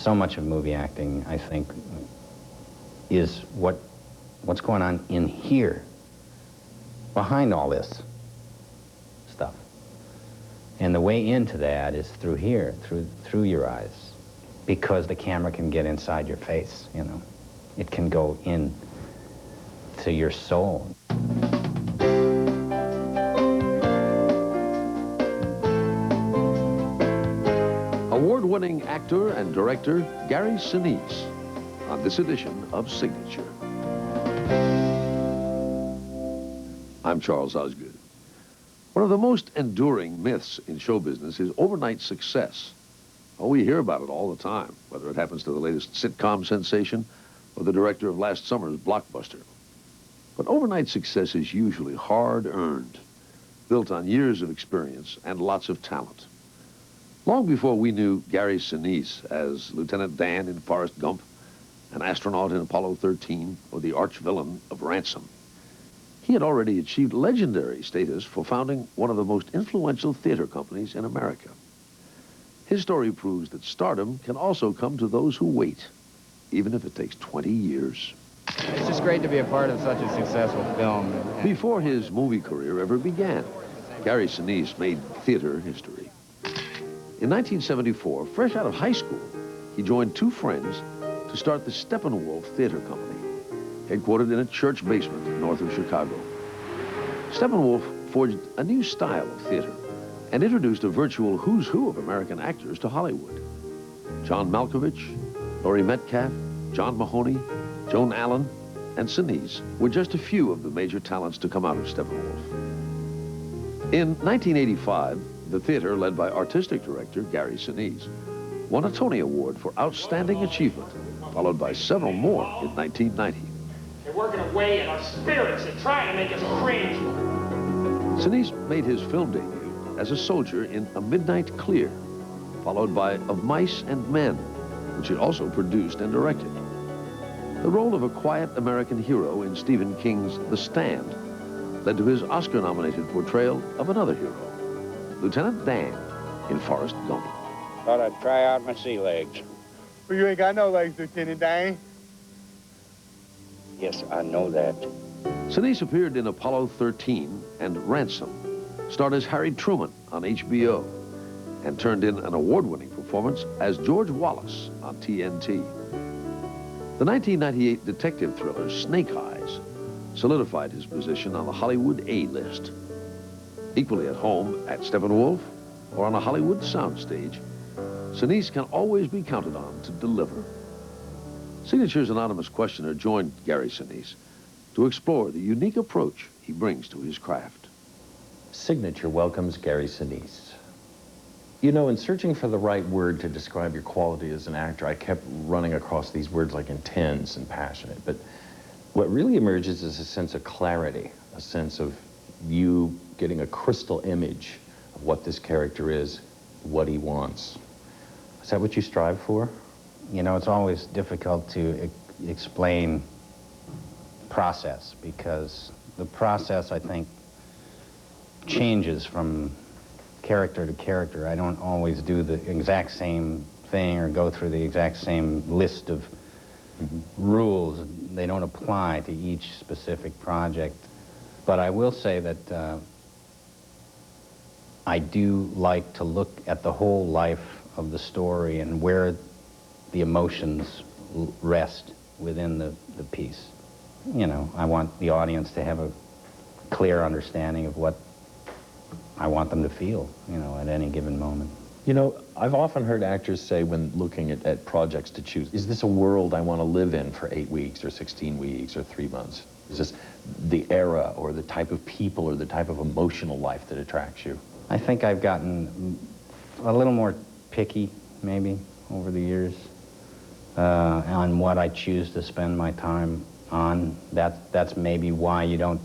so much of movie acting, I think, is what's going on in here, behind all this stuff. And the way into that is through here, through your eyes, because the camera can get inside your face, you know. It can go in to your soul. Award-winning actor and director Gary Sinise on this edition of Signature. I'm Charles Osgood. One of the most enduring myths in show business is overnight success. Oh, we hear about it all the time, whether it happens to the latest sitcom sensation or the director of last summer's blockbuster. But overnight success is usually hard-earned, built on years of experience and lots of talent. Long before we knew Gary Sinise as Lieutenant Dan in Forrest Gump, an astronaut in Apollo 13, or the arch-villain of Ransom, he had already achieved legendary status for founding one of the most influential theater companies in America. His story proves that stardom can also come to those who wait, even if it takes 20 years. It's just great to be a part of such a successful film. Before his movie career ever began, Gary Sinise made theater history. In 1974, fresh out of high school, he joined two friends to start the Steppenwolf Theater Company, headquartered in a church basement north of Chicago. Steppenwolf forged a new style of theater and introduced a virtual who's who of American actors to Hollywood. John Malkovich, Laurie Metcalf, John Mahoney, Joan Allen, and Sinise were just a few of the major talents to come out of Steppenwolf. In 1985, the theater, led by artistic director Gary Sinise, won a Tony Award for Outstanding Achievement, followed by several more in 1990. They're working away in our spirits and trying to make us cringe. Sinise made his film debut as a soldier in A Midnight Clear, followed by Of Mice and Men, which he also produced and directed. The role of a quiet American hero in Stephen King's The Stand led to his Oscar-nominated portrayal of another hero, Lieutenant Dan in Forrest Gump. Thought I'd try out my sea legs. Well, you ain't got no legs, Lieutenant Dan. Yes, I know that. Sinise appeared in Apollo 13 and Ransom, starred as Harry Truman on HBO, and turned in an award-winning performance as George Wallace on TNT. The 1998 detective thriller Snake Eyes solidified his position on the Hollywood A-list. Equally at home at Steppenwolf or on a Hollywood soundstage, Sinise can always be counted on to deliver. Signature's anonymous questioner joined Gary Sinise to explore the unique approach he brings to his craft. Signature welcomes Gary Sinise. You know, in searching for the right word to describe your quality as an actor, I kept running across these words like intense and passionate, but what really emerges is a sense of clarity, a sense of you getting a crystal image of what this character is, what he wants. Is that what you strive for? You know, it's always difficult to explain process, because the process, I think, changes from character to character. I don't always do the exact same thing or go through the exact same list of rules. They don't apply to each specific project. But I will say that I do like to look at the whole life of the story and where the emotions rest within the piece. You know, I want the audience to have a clear understanding of what I want them to feel, you know, at any given moment. You know, I've often heard actors say when looking at projects to choose, is this a world I want to live in for 8 weeks or 16 weeks or 3 months? Is this the era or the type of people or the type of emotional life that attracts you? I think I've gotten a little more picky, maybe, over the years, on what I choose to spend my time on. That's maybe why you don't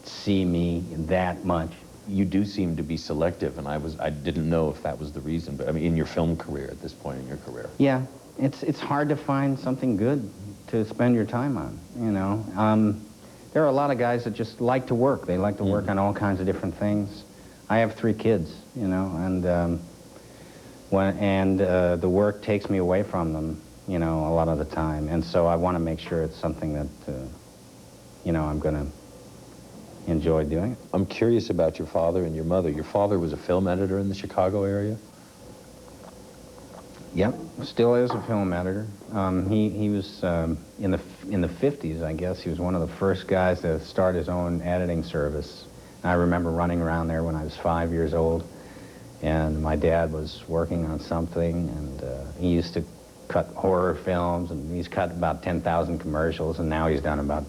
see me that much. You do seem to be selective, and I didn't know if that was the reason, but I mean, in your film career, at this point in your career. Yeah, it's hard to find something good to spend your time on, you know. There are a lot of guys that just like to work. They like to work on all kinds of different things. I have 3 kids, you know, and And the work takes me away from them, you know, a lot of the time. And so I want to make sure it's something that, you know, I'm going to enjoy doing. I'm curious about your father and your mother. Your father was a film editor in the Chicago area? Yep, still is a film editor. He was in the 50s, I guess. He was one of the first guys to start his own editing service. I remember running around there when I was 5 years old, and my dad was working on something, and he used to cut horror films, and he's cut about 10,000 commercials, and now he's done about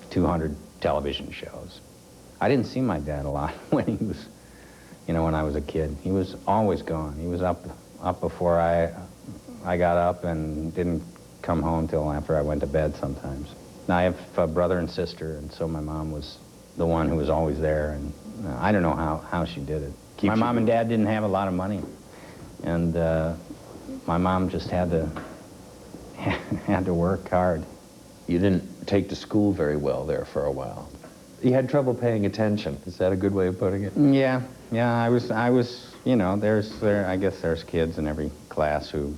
200 television shows. I didn't see my dad a lot when he was, you know, when I was a kid. He was always gone. He was up before I got up and didn't come home till after I went to bed sometimes. Now I have a brother and sister, and so my mom was the one who was always there, and I don't know how she did it. My mom and dad didn't have a lot of money, and my mom just had to work hard. You didn't take to school very well there for a while. You had trouble paying attention. Is that a good way of putting it? Yeah, I was, you know, I guess there's kids in every class who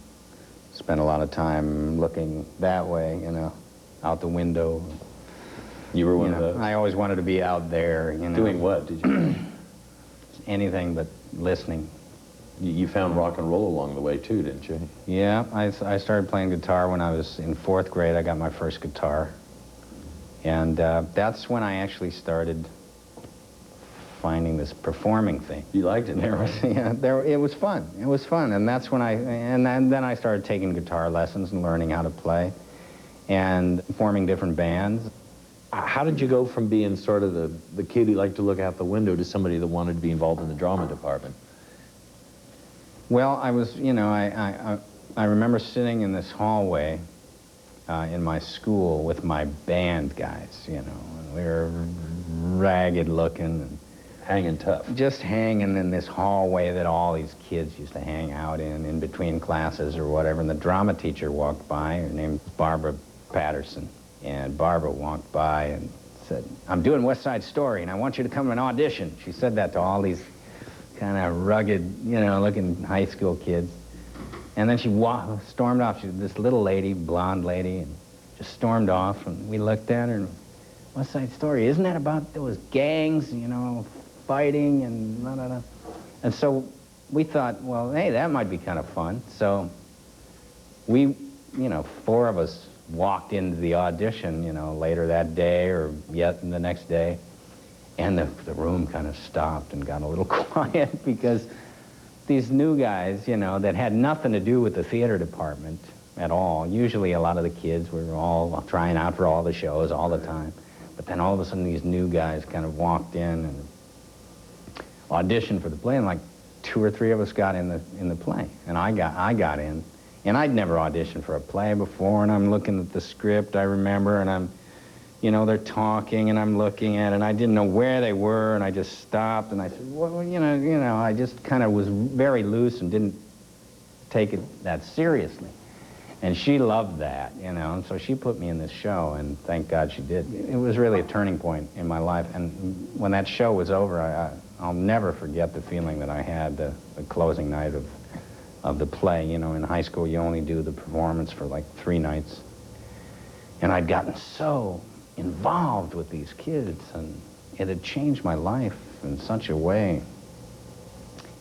spend a lot of time looking that way, you know, out the window. You were one of those? I always wanted to be out there, you know. Doing what, did you? Anything but listening. You found rock and roll along the way, too, didn't you? Yeah, I started playing guitar when I was in 4th grade. I got my first guitar. And that's when I actually started finding this performing thing. You liked it? It was fun. It was fun. And that's when then I started taking guitar lessons and learning how to play and forming different bands. How did you go from being sort of the kid who liked to look out the window to somebody that wanted to be involved in the drama department? Well, I was, you know, I remember sitting in this hallway in my school with my band guys, you know, and we were ragged looking and hanging tough. Just hanging in this hallway that all these kids used to hang out in between classes or whatever. And the drama teacher walked by. Her name was Barbara Patterson. And Barbara walked by and said, "I'm doing West Side Story, and I want you to come to an audition." She said that to all these kind of rugged, you know, looking high school kids. And then she stormed off. She was this little lady, blonde lady, and just stormed off. And we looked at her, and West Side Story, isn't that about those gangs, you know, fighting and blah, blah, blah. And so we thought, well, hey, that might be kind of fun. So we, you know, 4 of us walked into the audition, you know, later that day or yet the next day. And the room kind of stopped and got a little quiet because these new guys, you know, that had nothing to do with the theater department at all. Usually a lot of the kids were all trying out for all the shows all the time. But then all of a sudden these new guys kind of walked in and auditioned for the play, and like 2 or 3 of us got in the play. And I got in. And I'd never auditioned for a play before, and I'm looking at the script, I remember, and I'm, you know, they're talking, and I'm looking at it, and I didn't know where they were, and I just stopped, and I said, well, you know, I just kind of was very loose and didn't take it that seriously. And she loved that, you know, and so she put me in this show, and thank God she did. It was really a turning point in my life, and when that show was over, I'll never forget the feeling that I had the closing night of the play. You know, in high school, you only do the performance for like 3 nights. And I'd gotten so involved with these kids, and it had changed my life in such a way.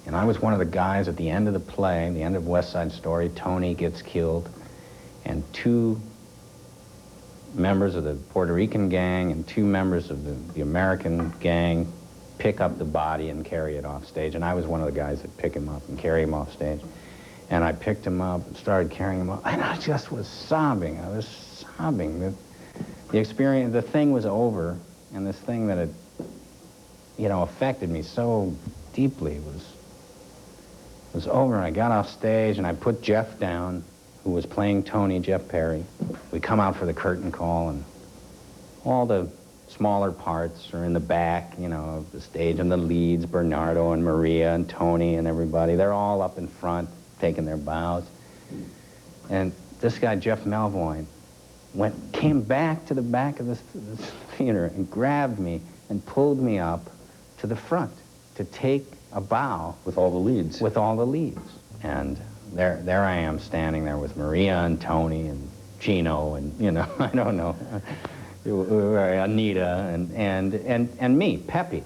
And I was one of the guys at the end of the play, the end of West Side Story. Tony gets killed, and 2 members of the Puerto Rican gang and 2 members of the American gang pick up the body and carry it off stage. And I was one of the guys that pick him up and carry him off stage. And I picked him up and started carrying him up, and I just was sobbing. I was sobbing. The experience, the thing was over, and this thing that had, you know, affected me so deeply was over. And I got off stage, and I put Jeff down, who was playing Tony, Jeff Perry. We come out for the curtain call, and all the smaller parts are in the back, you know, of the stage, and the leads, Bernardo and Maria and Tony and everybody, they're all up in front, taking their bows. And this guy, Jeff Melvoin, came back to the back of this theater and grabbed me and pulled me up to the front to take a bow. With all the leads? With all the leads. And there I am standing there with Maria and Tony and Chino and, you know, I don't know, Anita and me, Pepe.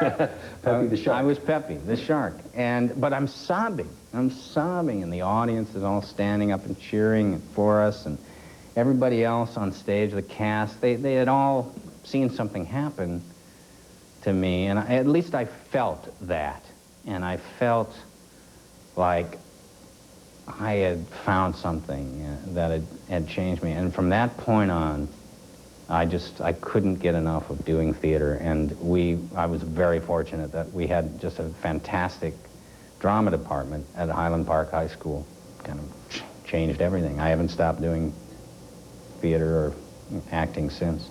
Pepe the shark. I was Pepe, the shark. But I'm sobbing, and the audience is all standing up and cheering for us, and everybody else on stage, the cast, they had all seen something happen to me, and at least I felt that. And I felt like I had found something that had changed me. And from that point on, I couldn't get enough of doing theater. And I was very fortunate that we had just a fantastic drama department at Highland Park High School. Kind of changed everything. I haven't stopped doing theater or acting since.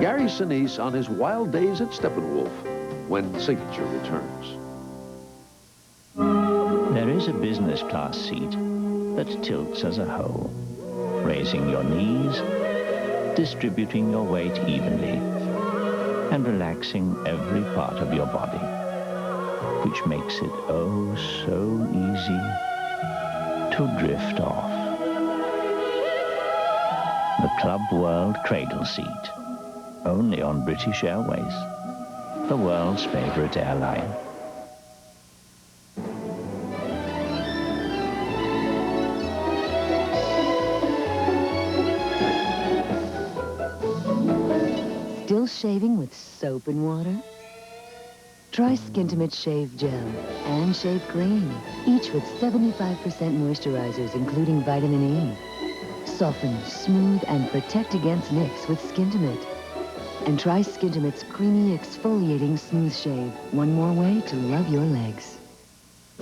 Gary Sinise on his wild days at Steppenwolf when Signature returns. There is a business class seat that tilts as a whole, raising your knees, distributing your weight evenly, and relaxing every part of your body, which makes it oh so easy to drift off. The Club World Cradle Seat, only on British Airways, the world's favorite airline. Still shaving with soap and water? Try Skintimate Shave Gel and Shave Cream, each with 75% moisturizers, including vitamin E. Soften, smooth, and protect against nicks with Skintimate. And try Skintimate's creamy, exfoliating smooth shave. One more way to love your legs.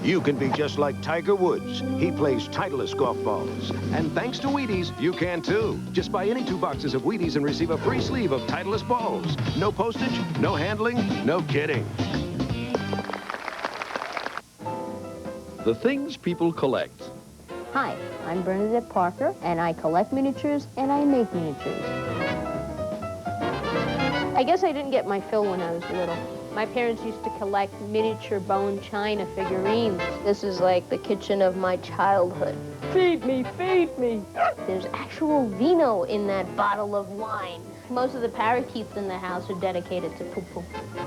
You can be just like Tiger Woods. He plays Titleist golf balls. And thanks to Wheaties, you can too. Just buy any 2 boxes of Wheaties and receive a free sleeve of Titleist balls. No postage, no handling, no kidding. The things people collect. Hi, I'm Bernadette Parker, and I collect miniatures and I make miniatures. I guess I didn't get my fill when I was little. My parents used to collect miniature bone china figurines. This is like the kitchen of my childhood. Feed me, feed me. There's actual vino in that bottle of wine. Most of the parakeets in the house are dedicated to Poo-Poo.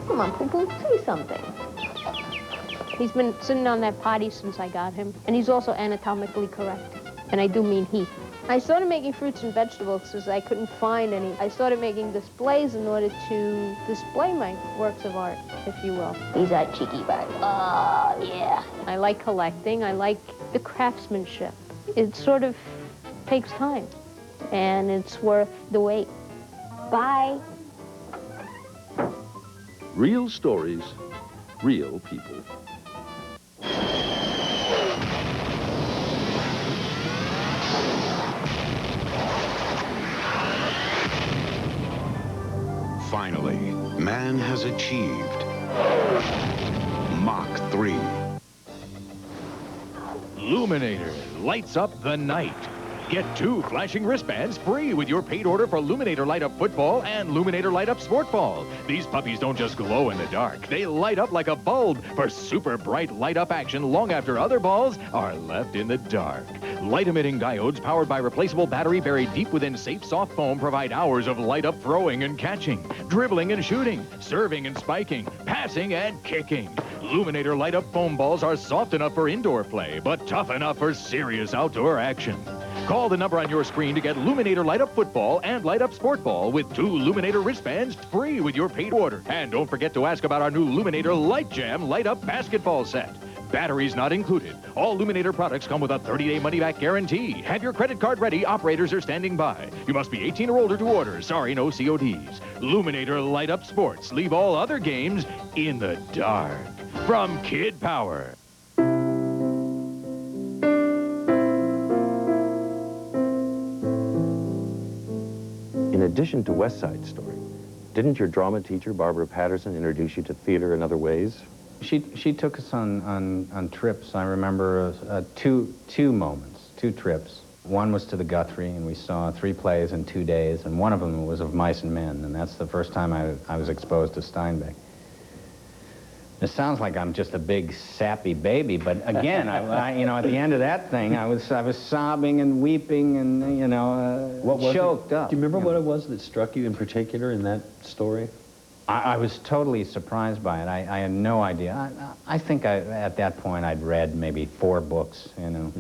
Come on, Poo-Poo, say something. He's been sitting on that potty since I got him, and he's also anatomically correct. And I do mean he. I started making fruits and vegetables because I couldn't find any. I started making displays in order to display my works of art, if you will. These are cheeky bugs. Oh, yeah. I like collecting. I like the craftsmanship. It sort of takes time, and it's worth the wait. Bye. Real stories, real people. Finally, man has achieved Mach 3. Luminator lights up the night. Get 2 flashing wristbands free with your paid order for Luminator Light Up Football and Luminator Light Up Sport Ball. These puppies don't just glow in the dark. They light up like a bulb for super bright light up action long after other balls are left in the dark. Light-emitting diodes powered by replaceable battery buried deep within safe soft foam provide hours of light-up throwing and catching, dribbling and shooting, serving and spiking, passing and kicking. Luminator Light Up foam balls are soft enough for indoor play, but tough enough for serious outdoor action. Call the number on your screen to get Luminator Light Up Football and Light Up Sport Ball with 2 Luminator wristbands free with your paid order. And don't forget to ask about our new Luminator Light Jam Light Up Basketball Set. Batteries not included. All Luminator products come with a 30-day money-back guarantee. Have your credit card ready. Operators are standing by. You must be 18 or older to order. Sorry, no CODs. Luminator Light Up Sports. Leave all other games in the dark. From Kid Power. In addition to West Side Story, didn't your drama teacher, Barbara Patterson, introduce you to theater in other ways? She took us on trips. I remember two moments, 2 trips. One was to the Guthrie, and we saw 3 plays in 2 days, and one of them was of Mice and Men, and that's the first time I was exposed to Steinbeck. It sounds like I'm just a big sappy baby, but again, you know, at the end of that thing, I was sobbing and weeping and, you know, choked up. Do you remember what it was that struck you in particular in that story? I was totally surprised by it. I had no idea. I think at that point I'd read maybe 4 books, you know,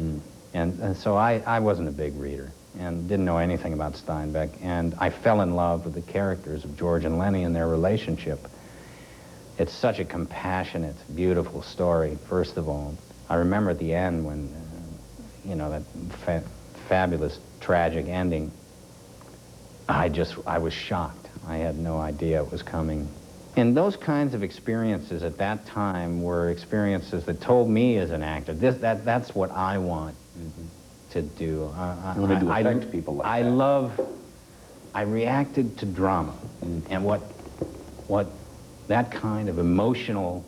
and so I wasn't a big reader and didn't know anything about Steinbeck, and I fell in love with the characters of George and Lenny and their relationship. It's such a compassionate, beautiful story, first of all. I remember at the end when, you know, that fabulous, tragic ending, I was shocked. I had no idea it was coming. And those kinds of experiences at that time were experiences that told me as an actor, that's what I want to do. You want to affect people like that. I reacted to drama and what that kind of emotional,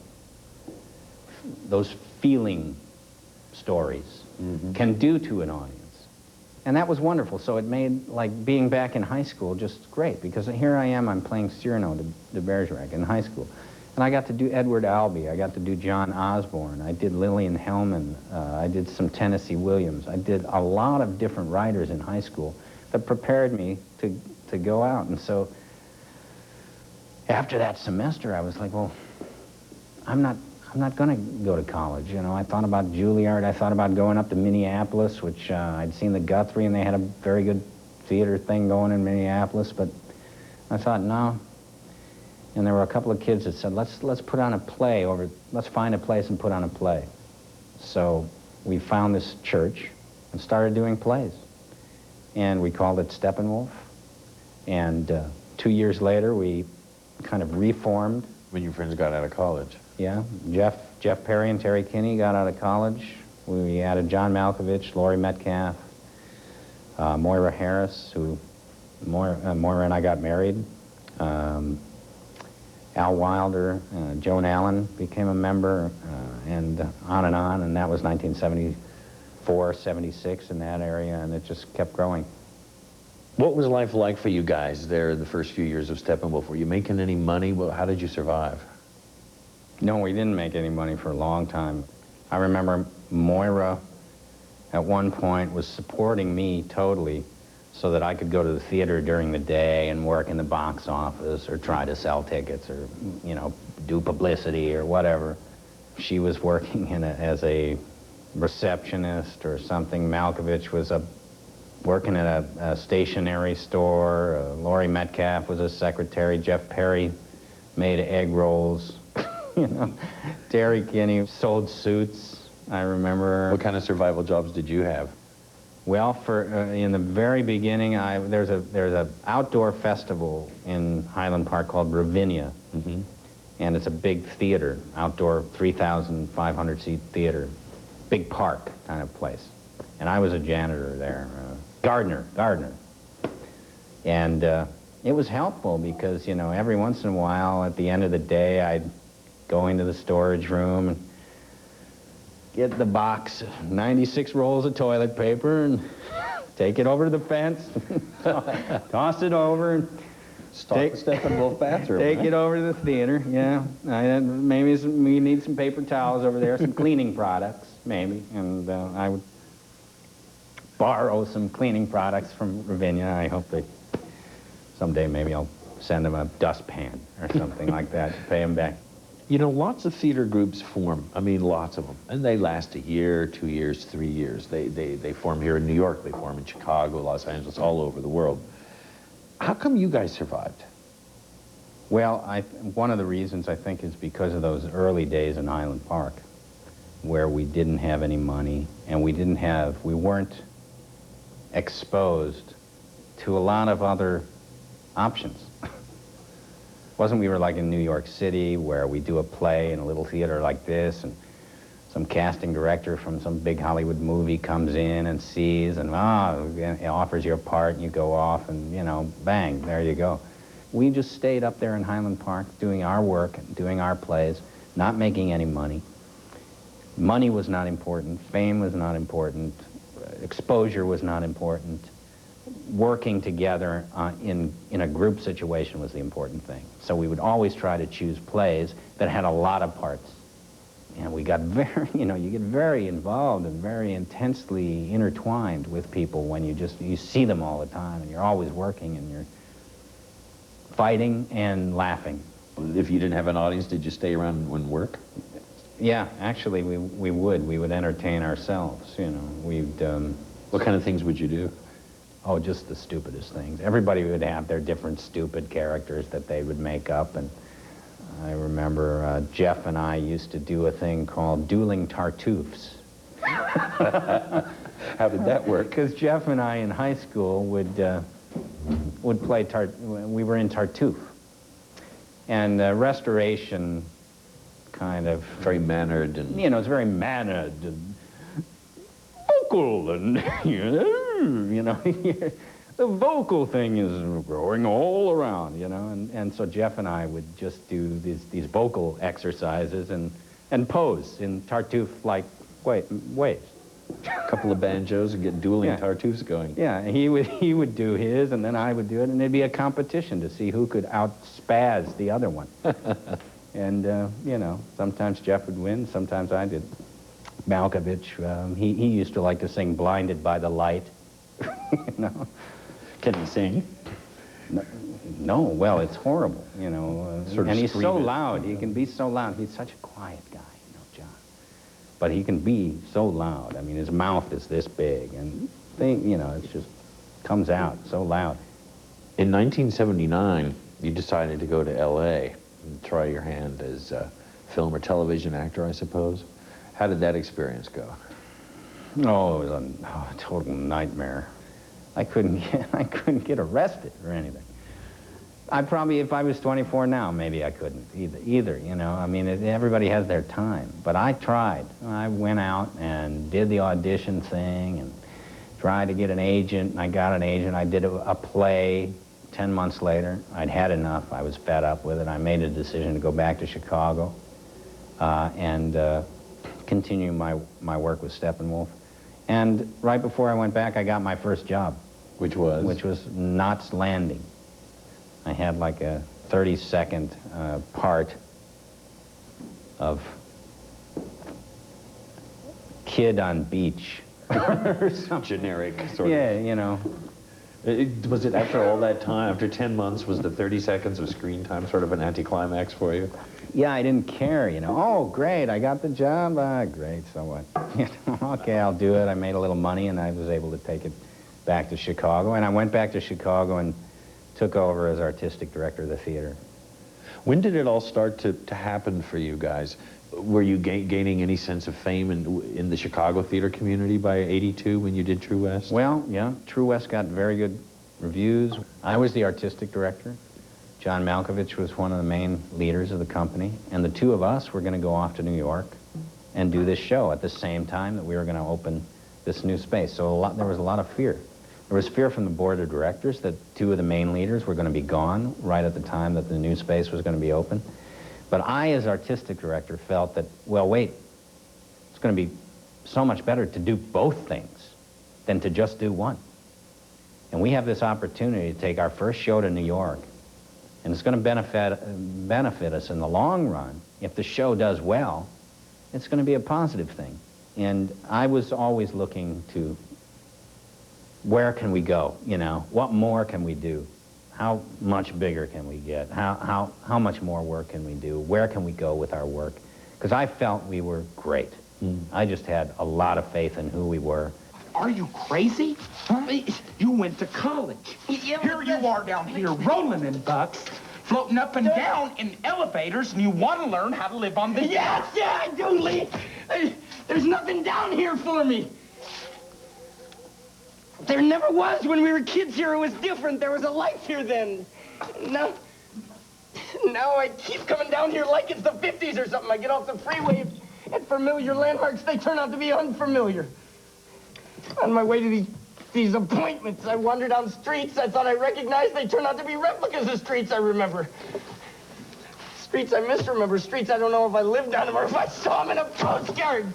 those feeling stories can do to an audience. And that was wonderful. So it made, like, being back in high school just great, because here I am, I'm playing Cyrano de Bergerac in high school. And I got to do Edward Albee, I got to do John Osborne, I did Lillian Hellman, I did some Tennessee Williams. I did a lot of different writers in high school that prepared me to go out. And so after that semester, I was like, well, I'm not going to go to college, you know. I thought about Juilliard. I thought about going up to Minneapolis, which I'd seen the Guthrie, and they had a very good theater thing going in Minneapolis, but I thought, no. And there were a couple of kids that said, let's put on a play let's find a place and put on a play. So we found this church and started doing plays. And we called it Steppenwolf. And 2 years later, we kind of reformed. When your friends got out of college. Yeah, Jeff Perry and Terry Kinney got out of college. We added John Malkovich, Laurie Metcalf, Moira Harris, Moira and I got married. Al Wilder, Joan Allen became a member, and on, and that was 1974, 76 in that area, and it just kept growing. What was life like for you guys there in the first few years of Steppenwolf? Were you making any money? Well, how did you survive? No, we didn't make any money for a long time. I remember Moira, at one point, was supporting me totally so that I could go to the theater during the day and work in the box office or try to sell tickets or, you know, do publicity or whatever. She was working as a receptionist or something. Malkovich was working at a stationery store. Laurie Metcalf was a secretary. Jeff Perry made egg rolls. You know, Terry Kinney sold suits, I remember. What kind of survival jobs did you have? Well, in the very beginning, there's a outdoor festival in Highland Park called Ravinia, and it's a big theater, outdoor 3,500-seat theater, big park kind of place. And I was a janitor there, gardener. And it was helpful because, you know, every once in a while, at the end of the day, I'd go into the storage room and get the box, 96 rolls of toilet paper, and take it over to the fence, toss it over, and take the Steppenwolf bathroom. Take it over to the theater, yeah. Maybe we need some paper towels over there, some cleaning products, maybe. And I would borrow some cleaning products from Ravinia. I hope that someday maybe I'll send them a dustpan or something like that to pay them back. You know, lots of theater groups form. I mean, lots of them. And they last a year, 2 years, 3 years. They form here in New York. They form in Chicago, Los Angeles, all over the world. How come you guys survived? Well, one of the reasons, I think, is because of those early days in Highland Park, where we didn't have any money, and we weren't exposed to a lot of other options. Wasn't we were like in New York City, where we do a play in a little theater like this, and some casting director from some big Hollywood movie comes in and sees, and offers you a part, and you go off, and, you know, bang, there you go. We just stayed up there in Highland Park doing our work, doing our plays, not making any money. Money was not important, fame was not important, exposure was not important. working together in a group situation was the important thing. So we would always try to choose plays that had a lot of parts. And we got very, you get very involved and very intensely intertwined with people when you see them all the time, and you're always working and you're fighting and laughing. If you didn't have an audience, did you stay around and work? Yeah, actually we would entertain ourselves, we'd... What kind of things would you do? Oh, just the stupidest things. Everybody would have their different stupid characters that they would make up, and I remember Jeff and I used to do a thing called dueling tartuffes. How did that work? Because Jeff and I in high school would play we were in Tartuffe. And Restoration kind of... Very mannered and... it's very mannered and vocal and, the vocal thing is growing all around, and so Jeff and I would just do these vocal exercises and pose in Tartuffe-like ways. A couple of banjos and get dueling Tartuffes going. Yeah, he would do his, and then I would do it, and it'd be a competition to see who could outspaz the other one. And, sometimes Jeff would win, sometimes I did. Malkovich, he used to like to sing Blinded by the Light. Can he sing? No, well, it's horrible, Sort of and he's so scream it. loud. He can be so loud. He's such a quiet guy, John. But he can be so loud. I mean, his mouth is this big, and it just comes out so loud. In 1979, you decided to go to L.A. and try your hand as a film or television actor, I suppose. How did that experience go? Oh, it was a total nightmare. I couldn't get arrested or anything. I probably, if I was 24 now, maybe I couldn't either, I mean, everybody has their time. But I tried. I went out and did the audition thing and tried to get an agent, and I got an agent. I did a play. 10 months later, I'd had enough. I was fed up with it. I made a decision to go back to Chicago and continue my work with Steppenwolf. And right before I went back, I got my first job. Which was? Which was Knots Landing. I had like a 30-second part of kid on beach. Or something. Generic, sort of. Yeah, Was it after all that time, after 10 months, was the 30 seconds of screen time sort of an anticlimax for you? Yeah, I didn't care, Oh, great, I got the job. Great, so what? Okay, I'll do it. I made a little money, and I was able to take it back to Chicago. And I went back to Chicago and took over as artistic director of the theater. When did it all start to happen for you guys? Were you gaining any sense of fame in the Chicago theater community by '82 when you did True West? Well, yeah, True West got very good reviews. I was the artistic director. John Malkovich was one of the main leaders of the company, and the two of us were going to go off to New York and do this show at the same time that we were going to open this new space. So there was a lot of fear. There was fear from the board of directors that two of the main leaders were going to be gone right at the time that the new space was going to be open. But I, as artistic director, felt that, well, wait, it's going to be so much better to do both things than to just do one. And we have this opportunity to take our first show to New York, and it's going to benefit us in the long run. If the show does well, it's going to be a positive thing. And I was always looking to, where can we go, What more can we do? How much bigger can we get? How much more work can we do? Where can we go with our work? Because I felt we were great. I just had a lot of faith in who we were. Are you crazy? Huh? You went to college. Here you are down here rolling in bucks, floating up and down in elevators, and you want to learn how to live on the... Yes, yeah, I do, Lee. There's nothing down here for me. There never was. When we were kids here, it was different. There was a life here then. Now I keep coming down here like it's the 50s or something. I get off the freeway, and familiar landmarks, they turn out to be unfamiliar. On my way to these appointments, I wander down streets I thought I recognized. They turn out to be replicas of streets I remember. Streets I misremember. Streets I don't know if I lived on them or if I saw them in a postcard.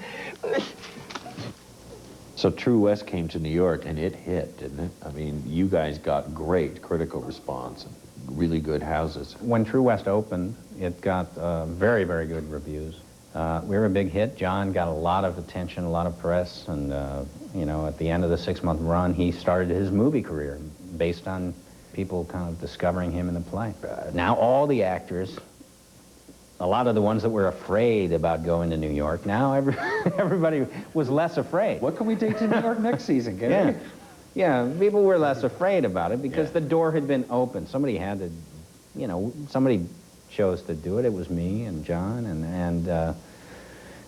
So True West came to New York, and it hit, didn't it? I mean, you guys got great critical response, really good houses. When True West opened, it got very, very good reviews. We were a big hit. John got a lot of attention, a lot of press, and, you know, at the end of the 6-month run, he started his movie career based on people kind of discovering him in the play. Now all the actors, a lot of the ones that were afraid about going to New York, now everybody was less afraid. What can we take to New York next season, Gary? Yeah, people were less afraid about it because the door had been opened. Somebody had to, you know, somebody chose to do it. It was me and John, and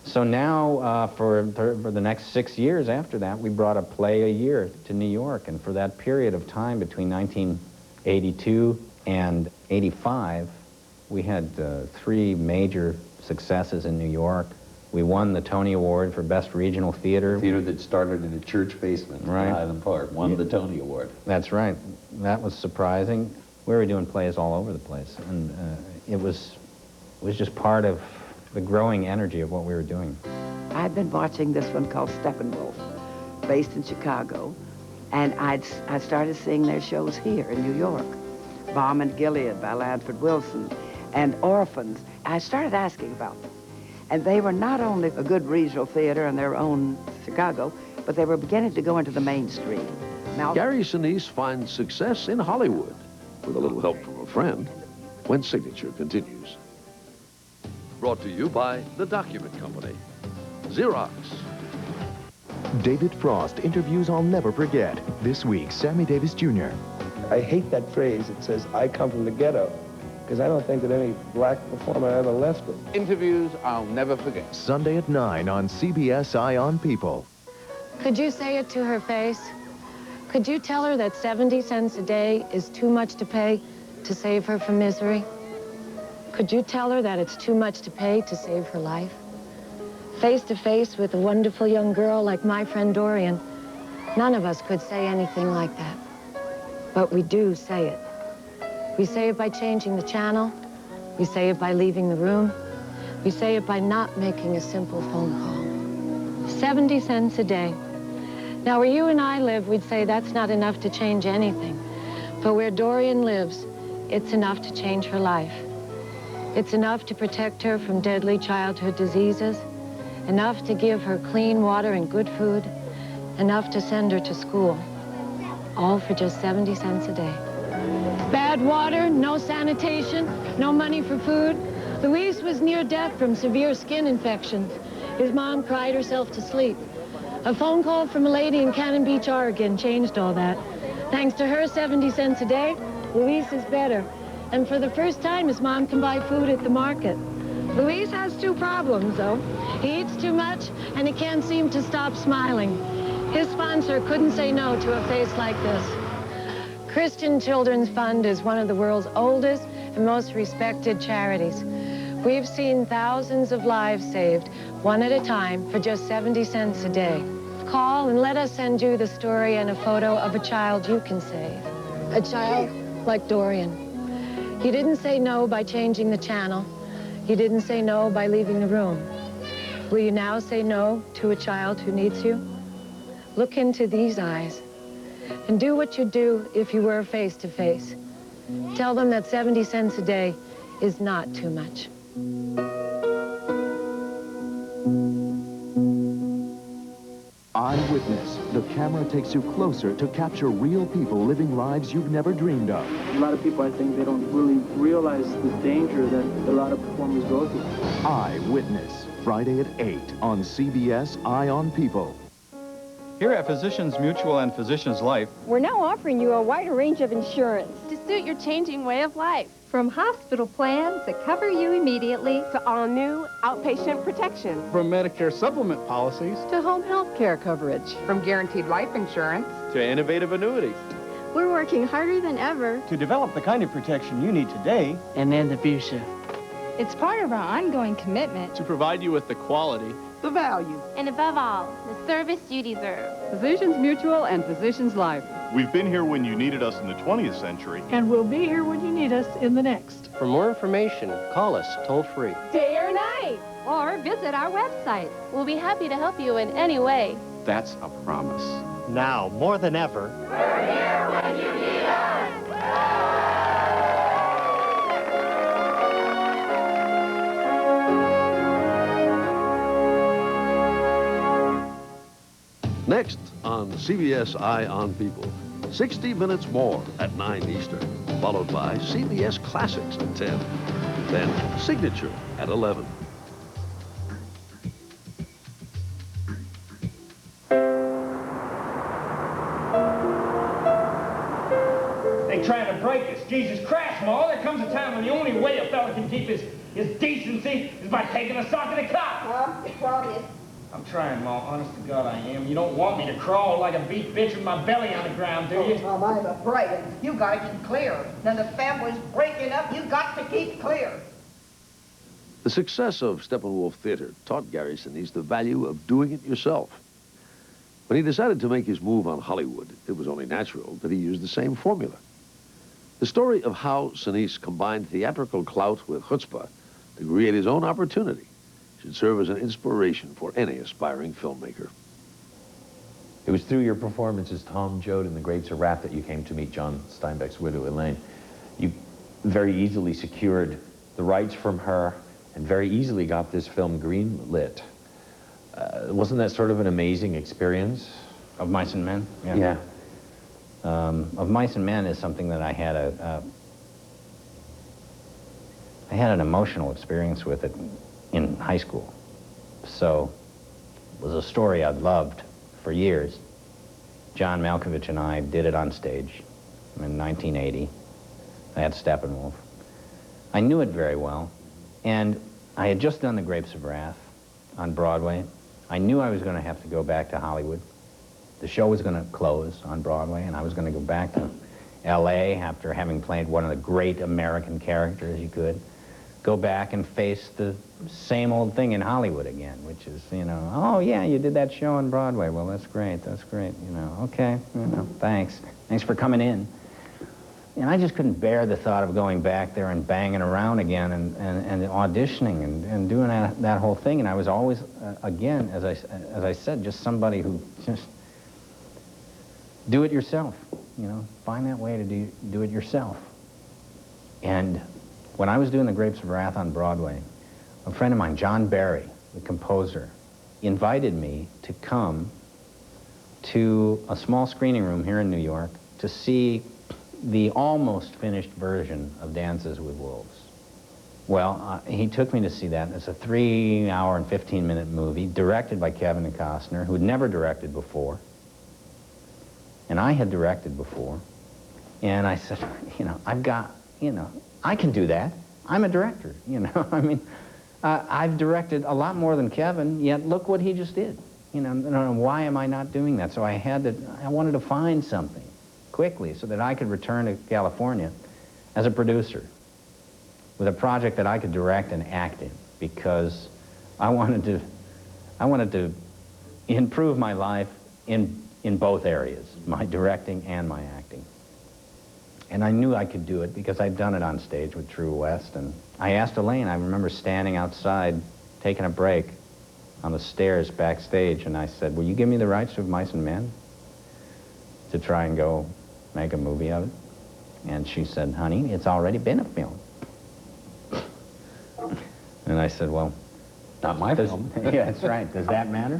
so now for the next 6 years after that, we brought a play a year to New York, and for that period of time between 1982 and 85, we had 3 major successes in New York. We won the Tony Award for Best Regional Theater. Theater that started in a church basement in Highland Park won the Tony Award. That's right. That was surprising. We were doing plays all over the place, and it was just part of the growing energy of what we were doing. I'd been watching this one called Steppenwolf, based in Chicago, and I started seeing their shows here in New York. Balm and Gilead by Lanford Wilson, and Orphans. I started asking about them. And they were not only a good regional theater in their own Chicago, but they were beginning to go into the mainstream. Now, Gary Sinise finds success in Hollywood, with a little help from a friend, when Signature continues. Brought to you by the Document Company, Xerox. David Frost interviews I'll never forget. This week, Sammy Davis Jr. I hate that phrase that says, I come from the ghetto, because I don't think that any black performer ever left it. Interviews I'll never forget. Sunday at 9 on CBS Eye on People. Could you say it to her face? Could you tell her that 70 cents a day is too much to pay to save her from misery? Could you tell her that it's too much to pay to save her life? Face to face with a wonderful young girl like my friend Dorian, none of us could say anything like that. But we do say it. We say it by changing the channel. We say it by leaving the room. We say it by not making a simple phone call. 70 cents a day. Now, where you and I live, we'd say that's not enough to change anything. But where Dorian lives, it's enough to change her life. It's enough to protect her from deadly childhood diseases, enough to give her clean water and good food, enough to send her to school. All for just 70 cents a day. Bad water, no sanitation, no money for food. Luis was near death from severe skin infections. His mom cried herself to sleep. A phone call from a lady in Cannon Beach, Oregon changed all that. Thanks to her 70 cents a day, Luis is better. And for the first time, his mom can buy food at the market. Luis has 2 problems, though. He eats too much, and he can't seem to stop smiling. His sponsor couldn't say no to a face like this. Christian Children's Fund is one of the world's oldest and most respected charities. We've seen thousands of lives saved, one at a time, for just 70 cents a day. Call and let us send you the story and a photo of a child you can save. A child like Dorian. He didn't say no by changing the channel. He didn't say no by leaving the room. Will you now say no to a child who needs you? Look into these eyes and do what you'd do if you were face to face. Tell them that 70 cents a day is not too much. Eyewitness. The camera takes you closer to capture real people living lives you've never dreamed of. A lot of people, I think, they don't really realize the danger that a lot of performers go through. Eyewitness. Friday at 8 on CBS Eye on People. Here at Physicians Mutual and Physicians Life, we're now offering you a wider range of insurance to suit your changing way of life. From hospital plans that cover you immediately to all new outpatient protection. From Medicare supplement policies to home health care coverage. From guaranteed life insurance to innovative annuities. We're working harder than ever to develop the kind of protection you need today and in the future. It's part of our ongoing commitment to provide you with the quality, the value, and above all, the service you deserve. Physicians Mutual and Physicians Life. we've been here when you needed us in the 20th century. And we'll be here when you need us in the next. For more information, call us toll-free. Day or night. Or visit our website. We'll be happy to help you in any way. That's a promise. Now, more than ever, We're here when you need us. Next on CBS Eye on People, 60 Minutes More at 9 Eastern, followed by CBS Classics at 10, then Signature at 11. They trying to break us. Jesus Christ, Ma, there comes a time when the only way a fella can keep his decency is by taking a sock to the cop. You promise. I'm trying, Ma. Honest to God, I am. You don't want me to crawl like a beat bitch with my belly on the ground, do you? Oh, I'm afraid. You gotta keep clear. Now the family's breaking up. You got to keep clear. The success of Steppenwolf Theater taught Gary Sinise the value of doing it yourself. When he decided to make his move on Hollywood, it was only natural that he used the same formula. The story of how Sinise combined theatrical clout with chutzpah to create his own opportunity should serve as an inspiration for any aspiring filmmaker. It was through your performance as Tom Joad in The Grapes of Wrath that you came to meet John Steinbeck's widow, Elaine. You very easily secured the rights from her and very easily got this film greenlit. Wasn't that sort of an amazing experience? Of Mice and Men? Yeah. Of Mice and Men is something that I had I had an emotional experience with it in high school. So it was a story I'd loved for years. John Malkovich and I did it on stage in 1980 at Steppenwolf. I knew it very well, and I had just done The Grapes of Wrath on Broadway. I knew I was going to have to go back to Hollywood. The show was going to close on Broadway, and I was going to go back to L.A. after having played one of the great American characters you could. Go back and face the same old thing in Hollywood again, which is, you know, oh, yeah, you did that show on Broadway. Well, that's great, you know, okay, you know, thanks. Thanks for coming in. And I just couldn't bear the thought of going back there and banging around again and auditioning and doing that whole thing. And I was always, again, as I said, just somebody who just do it yourself, you know, find that way to do it yourself. And when I was doing The Grapes of Wrath on Broadway, a friend of mine, John Barry, the composer, invited me to come to a small screening room here in New York to see the almost finished version of Dances with Wolves. Well, he took me to see that. It's a 3-hour and 15-minute movie directed by Kevin Costner, who had never directed before. And I had directed before. And I said, you know, I've got, you know, I can do that. I'm a director, you know. I mean, I've directed a lot more than Kevin, yet look what he just did. You know, why am I not doing that? So I wanted to find something quickly so that I could return to California as a producer with a project that I could direct and act in, because I wanted to improve my life in both areas, my directing and my acting. And I knew I could do it because I'd done it on stage with True West. And I asked Elaine, I remember standing outside, taking a break on the stairs backstage, and I said, will you give me the rights to Mice and Men to try and go make a movie of it? And she said, honey, it's already been a film. And I said, well, not my film. Yeah, that's right. Does that matter?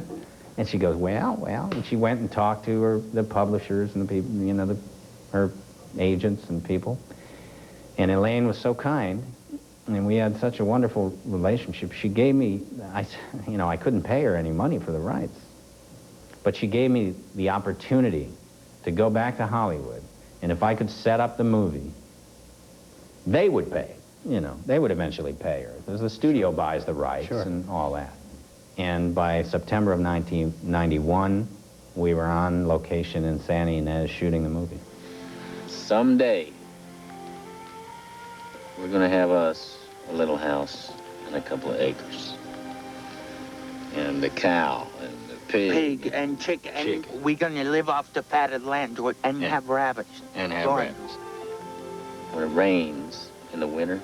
And she goes, well. And she went and talked to the publishers and the people, you know, her agents and people. And Elaine was so kind, and we had such a wonderful relationship. She gave me, you know, I couldn't pay her any money for the rights, but she gave me the opportunity to go back to Hollywood, and if I could set up the movie, they would pay. You know, they would eventually pay her, because the studio buys the rights and all that. And by September of 1991, we were on location in Santa Ynez shooting the movie. Someday, we're gonna have us a little house and a couple of acres. And the cow and the pig. And chicken. And we're gonna live off the fatted land and have rabbits. And have rabbits. When it rains in the winter,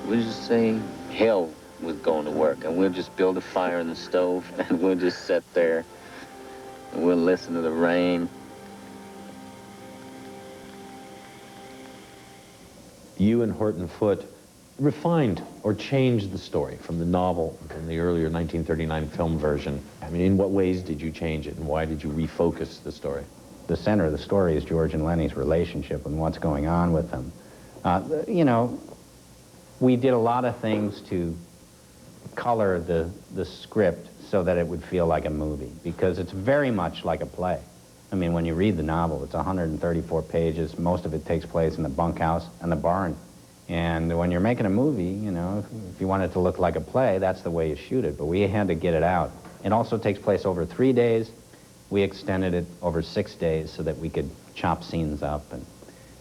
we just say, hell with going to work, and we'll just build a fire in the stove, and we'll just sit there, and we'll listen to the rain. You and Horton Foote refined or changed the story from the novel, from the earlier 1939 film version. I mean, in what ways did you change it, and why did you refocus the story? The center of the story is George and Lenny's relationship and what's going on with them. You know, we did a lot of things to color the script so that it would feel like a movie, because it's very much like a play. I mean, when you read the novel, it's 134 pages. Most of it takes place in the bunkhouse and the barn. And when you're making a movie, you know, if you want it to look like a play, that's the way you shoot it. But we had to get it out. It also takes place over 3 days. We extended it over 6 days so that we could chop scenes up and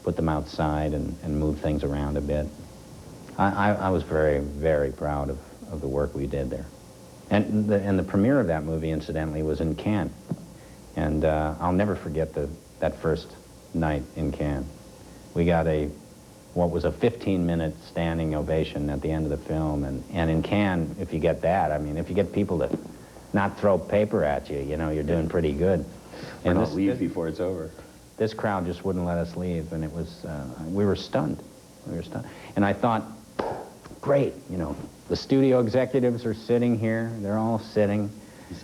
put them outside and move things around a bit. I was very, very proud of the work we did there. And the premiere of that movie, incidentally, was in Cannes. And I'll never forget that first night in Cannes. We got what was a 15-minute standing ovation at the end of the film. And in Cannes, if you get that, I mean, if you get people to not throw paper at you, you know, you're doing pretty good. And not leave before it's over. This crowd just wouldn't let us leave, and it was, we were stunned. We were stunned. And I thought, great, you know, the studio executives are sitting here. They're all sitting.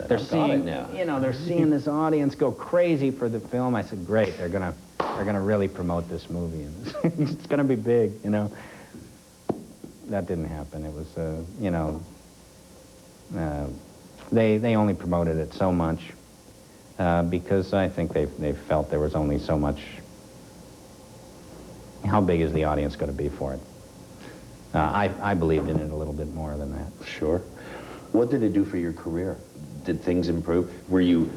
They're seeing, you know, they're seeing this audience go crazy for the film. I said, great, they're gonna really promote this movie, and it's gonna be big, you know. That didn't happen. It was, you know, they only promoted it so much because I think they felt there was only so much. How big is the audience going to be for it? I believed in it a little bit more than that. Sure. What did it do for your career? Did things improve? Were you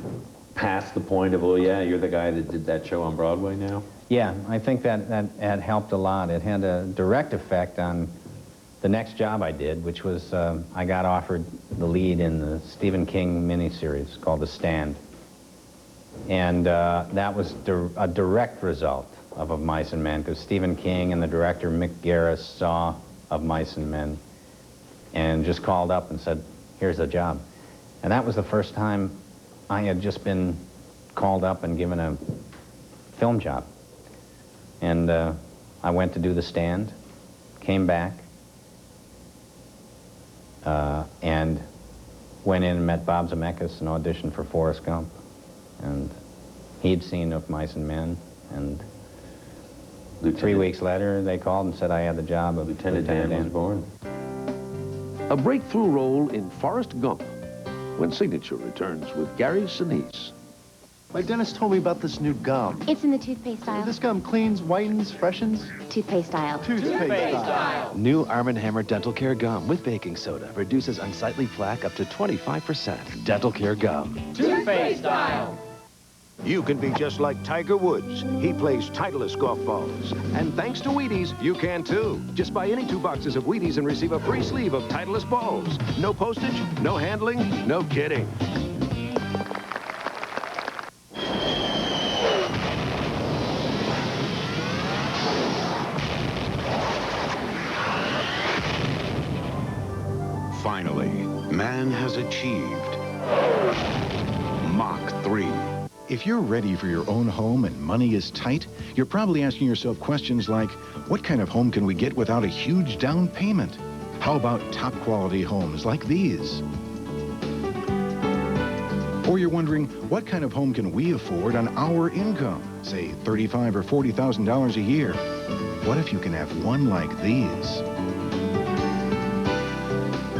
past the point of, oh yeah, you're the guy that did that show on Broadway now? Yeah, I think that had helped a lot. It had a direct effect on the next job I did, which was I got offered the lead in the Stephen King miniseries called The Stand. And that was a direct result of Mice and Men, because Stephen King and the director Mick Garris saw Of Mice and Men and just called up and said, here's a job. And that was the first time I had just been called up and given a film job. And I went to do The Stand, came back, and went in and met Bob Zemeckis and auditioned for Forrest Gump. And he'd seen Of Mice and Men, and 3 weeks later they called and said I had the job of Lieutenant Dan was born. A breakthrough role in Forrest Gump, when Signature returns with Gary Sinise. My dentist told me about this new gum. It's in the toothpaste aisle. This gum cleans, whitens, freshens? Toothpaste aisle. Toothpaste aisle. New Arm & Hammer Dental Care Gum with baking soda reduces unsightly plaque up to 25%. Dental Care Gum. Toothpaste aisle. You can be just like Tiger Woods. He plays Titleist golf balls. And thanks to Wheaties, you can too. Just buy any 2 boxes of Wheaties and receive a free sleeve of Titleist balls. No postage, no handling, no kidding. Finally, man has achieved Mach 3. If you're ready for your own home and money is tight, you're probably asking yourself questions like, what kind of home can we get without a huge down payment? How about top quality homes like these? Or you're wondering, what kind of home can we afford on our income? Say $35,000 or $40,000 a year. What if you can have one like these?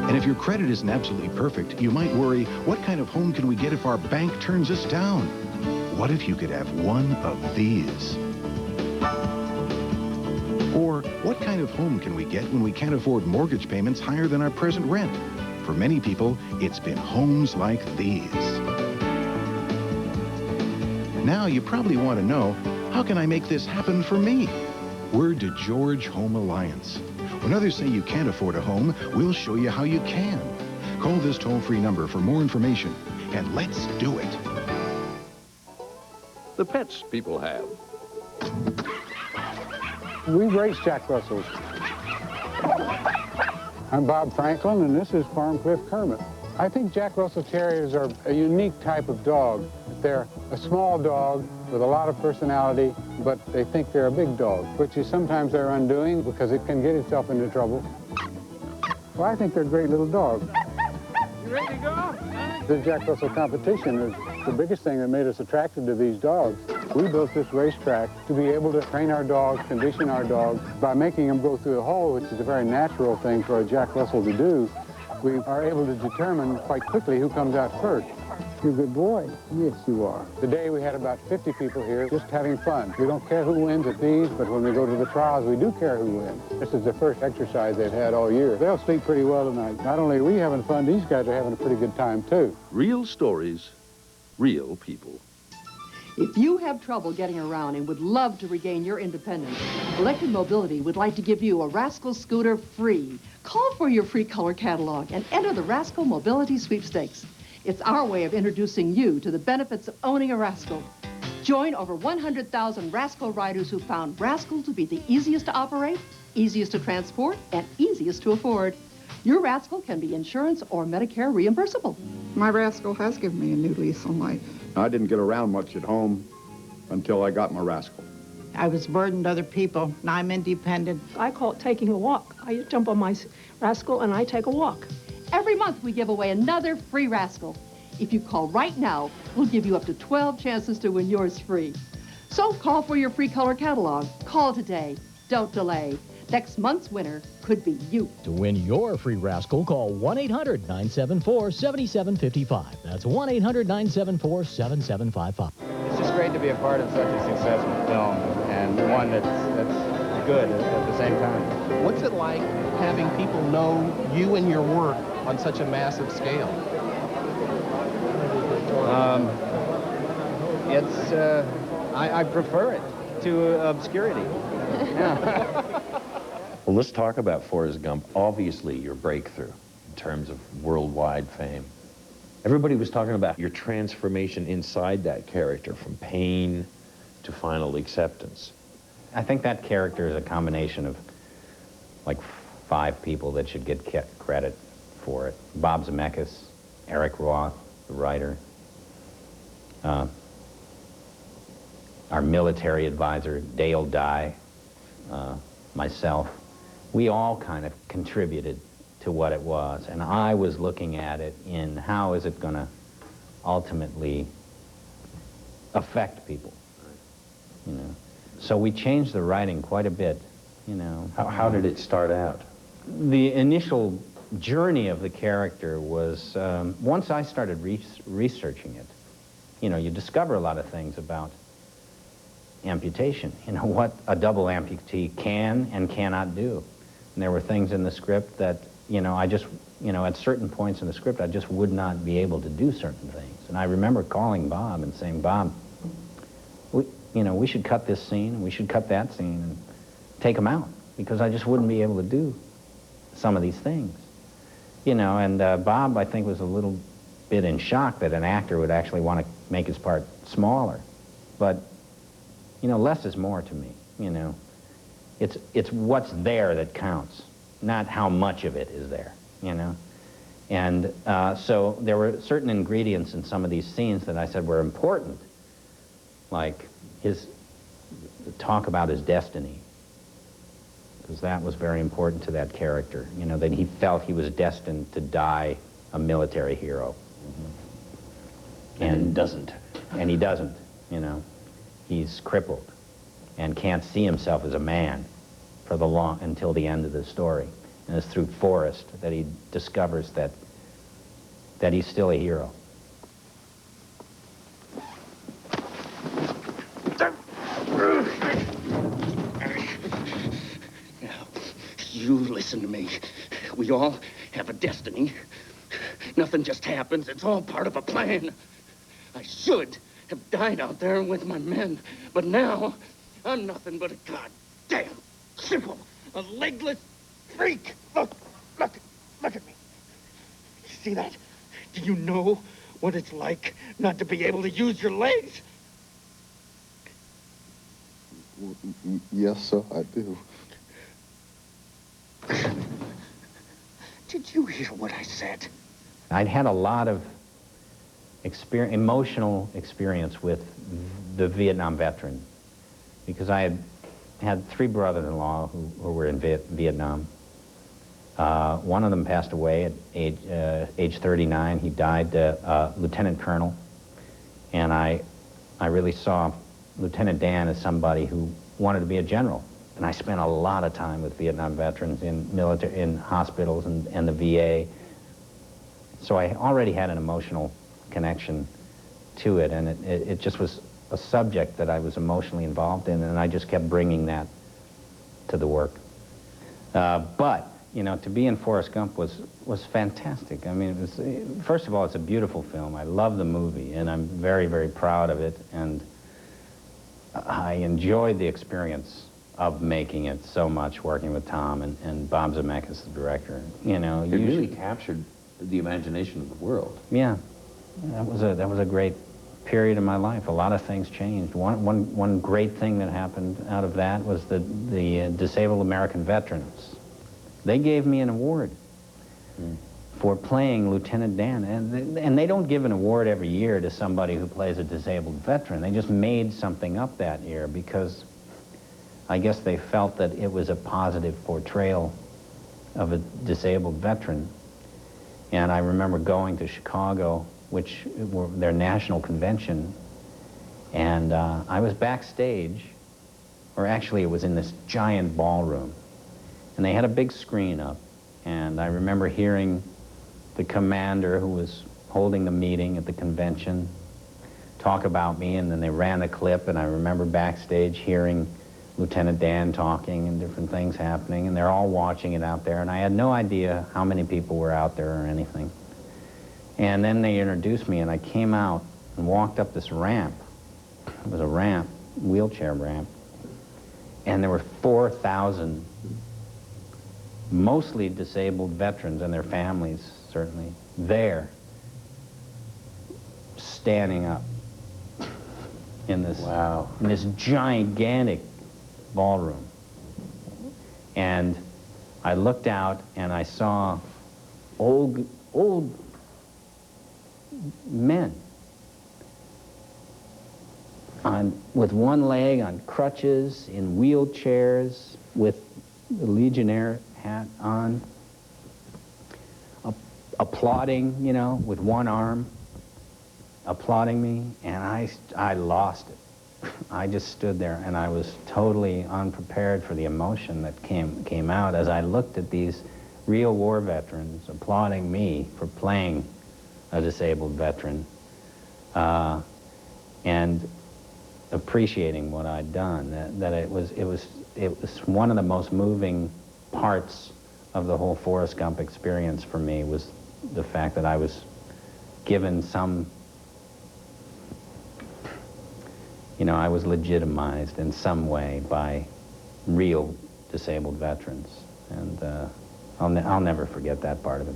And if your credit isn't absolutely perfect, you might worry, what kind of home can we get if our bank turns us down? What if you could have one of these? Or what kind of home can we get when we can't afford mortgage payments higher than our present rent? For many people, it's been homes like these. Now you probably want to know, how can I make this happen for me? Word to George Home Alliance. When others say you can't afford a home, we'll show you how you can. Call this toll-free number for more information, and let's do it. The pets people have. We raise Jack Russells. I'm Bob Franklin, and this is Farm Cliff Kermit. I think Jack Russell Terriers are a unique type of dog. They're a small dog with a lot of personality, but they think they're a big dog, which is sometimes their undoing because it can get itself into trouble. Well, I think they're great little dogs. You ready to go? The Jack Russell competition is the biggest thing that made us attracted to these dogs. We built this racetrack to be able to train our dogs, condition our dogs. By making them go through a hole, which is a very natural thing for a Jack Russell to do, we are able to determine quite quickly who comes out first. You're a good boy. Yes, you are. Today we had about 50 people here just having fun. We don't care who wins at these, but when we go to the trials, we do care who wins. This is the first exercise they've had all year. They'll sleep pretty well tonight. Not only are we having fun, these guys are having a pretty good time, too. Real stories, real people. If you have trouble getting around and would love to regain your independence, Electric Mobility would like to give you a Rascal scooter free. Call for your free color catalog and enter the Rascal Mobility Sweepstakes. It's our way of introducing you to the benefits of owning a Rascal. Join over 100,000 Rascal riders who found Rascal to be the easiest to operate, easiest to transport, and easiest to afford. Your Rascal can be insurance or Medicare reimbursable. My Rascal has given me a new lease on life. I didn't get around much at home until I got my Rascal. I was burdened to other people. Now I'm independent. I call it taking a walk. I jump on my Rascal and I take a walk. Every month we give away another free Rascal. If you call right now, we'll give you up to 12 chances to win yours free. So call for your free color catalog. Call today. Don't delay. Next month's winner could be you. To win your free Rascal, call 1-800-974-7755. That's 1-800-974-7755. It's just great to be a part of such a successful film, and one that's good at the same time. What's it like having people know you and your work on such a massive scale? I prefer it to obscurity. Yeah. Well, let's talk about Forrest Gump. Obviously, your breakthrough in terms of worldwide fame. Everybody was talking about your transformation inside that character from pain to final acceptance. I think that character is a combination of like 5 people that should get credit for it. Bob Zemeckis, Eric Roth, the writer, our military advisor, Dale Dye, myself. We all kind of contributed to what it was, and I was looking at it in how is it going to ultimately affect people, you know. So we changed the writing quite a bit, you know. How did it start out? The initial journey of the character was, once I started researching it, you know, you discover a lot of things about amputation, you know, what a double amputee can and cannot do. And there were things in the script that, you know, I just, you know, at certain points in the script, I just would not be able to do certain things. And I remember calling Bob and saying, Bob, you know, we should cut this scene, we should cut that scene, and take them out, because I just wouldn't be able to do some of these things. You know, and Bob, I think, was a little bit in shock that an actor would actually want to make his part smaller. But, you know, less is more to me, you know. It's what's there that counts, not how much of it is there, you know. And so there were certain ingredients in some of these scenes that I said were important, like his talk about his destiny, because that was very important to that character, you know, that he felt he was destined to die a military hero. Mm-hmm. And he doesn't. And he doesn't, you know. He's crippled and can't see himself as a man for until the end of the story. And it's through Forrest that he discovers that he's still a hero. Now, you listen to me. We all have a destiny. Nothing just happens. It's all part of a plan. I should have died out there with my men, but now I'm nothing but a goddamn cripple, a legless freak. Look at me. You see that? Do you know what it's like not to be able to use your legs? Yes, sir, I do. you hear what I said? I'd had a lot of emotional experience with the Vietnam veteran, because I had 3 brothers-in-law who were in Vietnam. One of them passed away at age 39. He died lieutenant colonel, and I really saw Lieutenant Dan as somebody who wanted to be a general. And I spent a lot of time with Vietnam veterans in hospitals and the VA. So I already had an emotional connection to it, and it just was a subject that I was emotionally involved in, and I just kept bringing that to the work. But, you know, to be in Forrest Gump was fantastic. I mean, it was, first of all, it's a beautiful film. I love the movie, and I'm very, very proud of it, and I enjoyed the experience of making it so much, working with Tom and Bob Zemeckis, the director. You know, it really captured the imagination of the world. Yeah, that was a great period in my life. A lot of things changed. One great thing that happened out of that was the Disabled American Veterans. They gave me an award for playing Lieutenant Dan, and they don't give an award every year to somebody who plays a disabled veteran. They just made something up that year because I guess they felt that it was a positive portrayal of a disabled veteran. And I remember going to Chicago, which were their national convention, and I was backstage, or actually it was in this giant ballroom, and they had a big screen up, and I remember hearing the commander who was holding the meeting at the convention talk about me, and then they ran a clip, and I remember backstage hearing Lieutenant Dan talking and different things happening, and they're all watching it out there, and I had no idea how many people were out there or anything. And then they introduced me, and I came out and walked up this ramp. It was a ramp, wheelchair ramp, and there were 4,000 mostly disabled veterans and their families, certainly, there, standing up in this, in this gigantic ballroom. And I looked out and I saw old men with one leg on crutches, in wheelchairs, with the Legionnaire hat on, applauding, you know, with one arm, applauding me, and I lost it. I just stood there, and I was totally unprepared for the emotion that came out as I looked at these real war veterans applauding me for playing a disabled veteran, and appreciating what I'd done. That it was one of the most moving parts of the whole Forrest Gump experience for me, was the fact that I was given some, you know, I was legitimized in some way by real disabled veterans, and I'll never forget that part of it.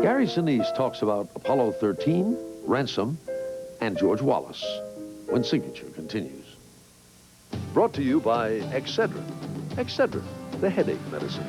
Gary Sinise talks about Apollo 13, Ransom, and George Wallace when Signature continues. Brought to you by Excedrin. Excedrin, the headache medicine.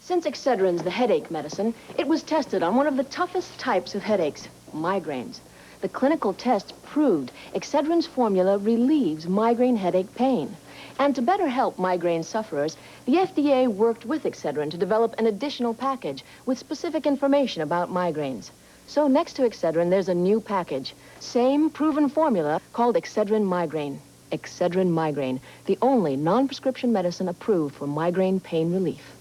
Since Excedrin's the headache medicine, it was tested on one of the toughest types of headaches, migraines. The clinical test proved Excedrin's formula relieves migraine headache pain. And to better help migraine sufferers, the FDA worked with Excedrin to develop an additional package with specific information about migraines. So next to Excedrin, there's a new package. Same proven formula called Excedrin Migraine. Excedrin Migraine, the only non-prescription medicine approved for migraine pain relief.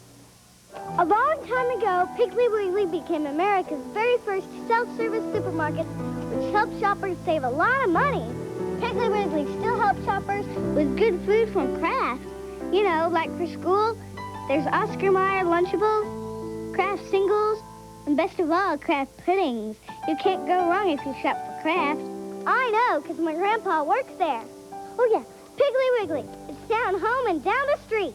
A long time ago, Piggly Wiggly became America's very first self-service supermarket, which helped shoppers save a lot of money. Piggly Wiggly still helps shoppers with good food from Kraft. You know, like for school, there's Oscar Mayer Lunchables, Kraft Singles, and best of all, Kraft Puddings. You can't go wrong if you shop for Kraft. I know, because my grandpa works there. Oh yeah, Piggly Wiggly. It's down home and down the street.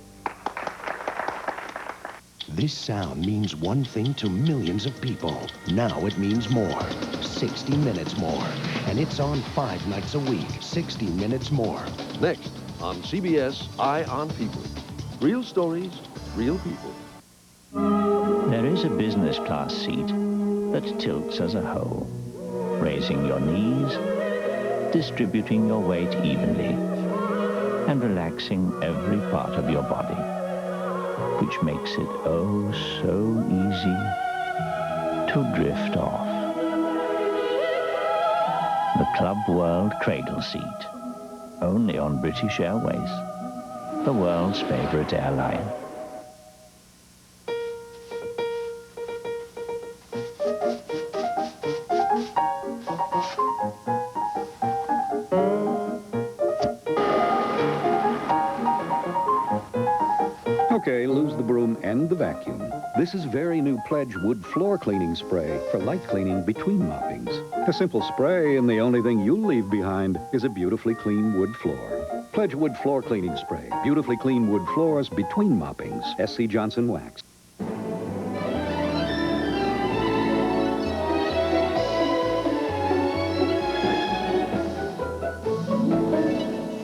This sound means one thing to millions of people. Now it means more. 60 minutes more. And it's on 5 nights a week. 60 minutes more. Next on CBS, Eye on People. Real stories, real people. There is a business class seat that tilts as a whole, raising your knees, distributing your weight evenly, and relaxing every part of your body, which makes it oh so easy to drift off. The Club World Cradle Seat, only on British Airways, the world's favorite airline. Okay, lose the broom and the vacuum. This is very new Pledge Wood Floor Cleaning Spray for light cleaning between moppings. A simple spray, and the only thing you'll leave behind is a beautifully clean wood floor. Pledge Wood Floor Cleaning Spray. Beautifully clean wood floors between moppings. S.C. Johnson Wax.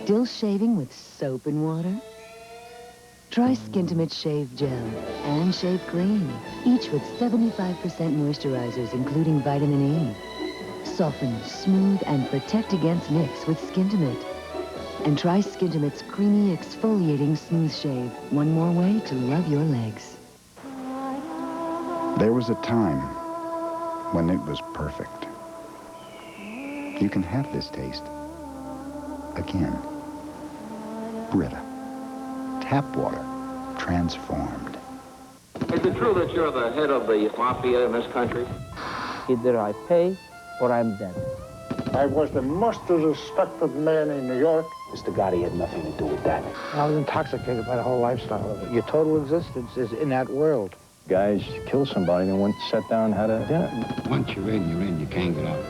Still shaving with soap and water? Try Skintimate Shave Gel and Shave Cream, each with 75% moisturizers, including vitamin E. Soften, smooth, and protect against nicks with Skintimate. And try Skintimate's creamy, exfoliating smooth shave. One more way to love your legs. There was a time when it was perfect. You can have this taste again. Brita. Tap water transformed. Is it true that you're the head of the mafia in this country? Either I pay or I'm dead. I was the most respected man in New York. Mr. Gotti had nothing to do with that. I was intoxicated by the whole lifestyle of it. Your total existence is in that world. Guys kill somebody and went sat down and had a dinner. Once you're in, you're in. You can't get out.